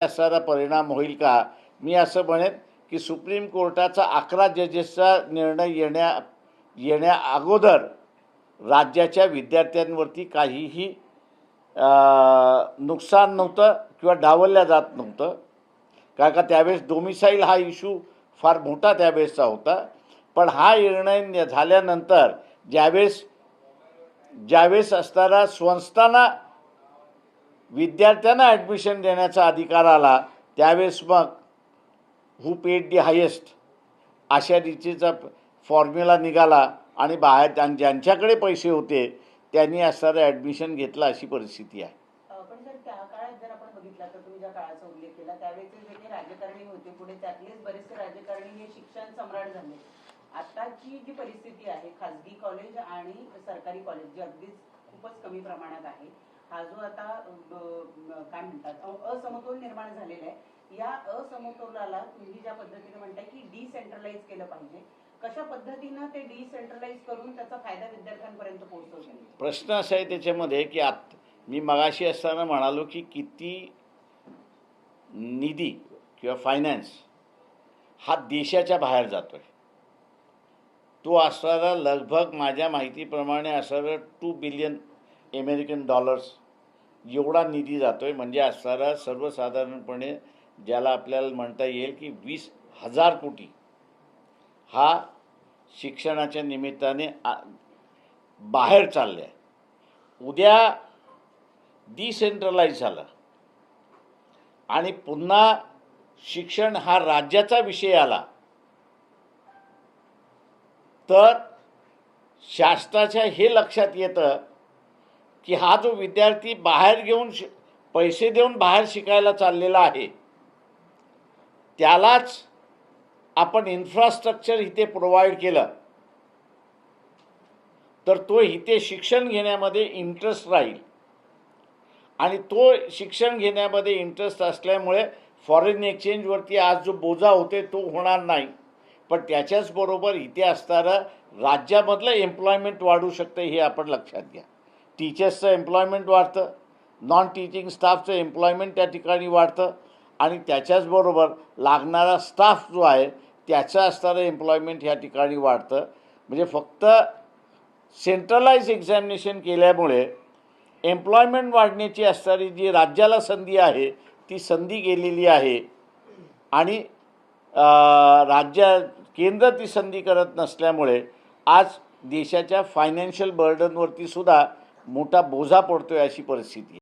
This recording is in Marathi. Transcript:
असणारा परिणाम होईल का? मी असं म्हणेन की सुप्रीम कोर्टाचा 11 जजेसचा निर्णय येण्या अगोदर राज्याच्या विद्यार्थ्यांवरती काहीही नुकसान नव्हतं किंवा डावलल्या जात नव्हतं. कारण का त्यावेळेस डोमिसाईल हा इश्यू फार मोठा त्यावेळेसचा होता. पण हा निर्णय झाल्यानंतर ज्यावेळेस ज्यावेळेस असणारा संस्थांना विद्यार्थ्यांना ॲडमिशन देण्याचा अधिकार आला त्यावेळेस मग हू पेड दी हायेस्ट अशा रीतीचा फॉर्म्युला निघाला आणि बाहेर ज्यांच्याकडे पैसे होते त्यांनी असणारं ॲडमिशन घेतलं अशी परिस्थिती आहे. पण सर त्या काळात जर आपण बघितलं तर तुम्ही ज्या काळाचा उल्लेख केला त्यावेळेचे जे काही राजकारणी होते पुढे त्यातलेच बरेचसे राजकारणी हे शिक्षण सम्राट झाले. आताची जी परिस्थिती आहे खाजगी कॉलेज आणि सरकारी कॉलेज जी अगदीच खूपच कमी प्रमाणात आहे, हा जो आता काय म्हणतात असमतोल निर्माण झालेला आहे, या असमतोलाला तुम्ही ज्या पद्धतीने म्हणताय की डिसेंट्रलाइज केलं पाहिजे, कशा पद्धतीनं ते डिसेंट्रलाइज करून त्याचा फायदा विद्यार्थ्यांपर्यंत पोहोचवता येईल? प्रश्न असा आहे त्याच्यामध्ये की मी मगाशी असताना म्हणालो की किती निधी किंवा फायनान्स हा देशाच्या बाहेर जातो आहे. तो असणारा लगभग माझ्या माहितीप्रमाणे असणारा $2 बिलियन अमेरिकन डॉलर्स एवढा निधी जातो आहे. म्हणजे असणारा सर्वसाधारणपणे ज्याला आपल्याला म्हणता येईल की 20,000 कोटी हा शिक्षणाच्या निमित्ताने बाहेर चालले आहे. उद्या डिसेंट्रलाइज झालं आणि पुन्हा शिक्षण हा राज्याचा विषय आला तर शासनाच्या हे लक्षात येतं की हा जो विद्यार्थी बाहेर घेऊन पैसे देऊन बाहेर शिकायला चाललेला आहे त्यालाच आपण इन्फ्रास्ट्रक्चर इथे प्रोव्हाइड केलं तर तो इथे शिक्षण घेण्यामध्ये इंटरेस्ट राहील आणि तो शिक्षण घेण्यामध्ये इंटरेस्ट असल्यामुळे फॉरेन एक्सचेंजवरती आज जो बोजा होते तो होणार नाही. पण त्याच्याचबरोबर इथे असणारं राज्यामधलं एम्प्लॉयमेंट वाढू शकतं हे आपण लक्षात घ्या. टीचर्सचं एम्प्लॉयमेंट वाढतं, नॉन टीचिंग स्टाफचं एम्प्लॉयमेंट त्या ठिकाणी वाढतं आणि त्याच्याचबरोबर लागणारा स्टाफ जो आहे त्याचं असणारं एम्प्लॉयमेंट ह्या ठिकाणी वाढतं. म्हणजे फक्त सेंट्रलाइज एक्झामिनेशन केल्यामुळे एम्प्लॉयमेंट वाढण्याची असणारी जी राज्याला संधी आहे ती संधी गेलेली आहे आणि केंद्र ती संधी करत नसल्यामुळे आज देशाच्या फायनान्शियल बर्डनवरती सुद्धा मोठा बोजा पडतो आहे अशी परिस्थिती आहे.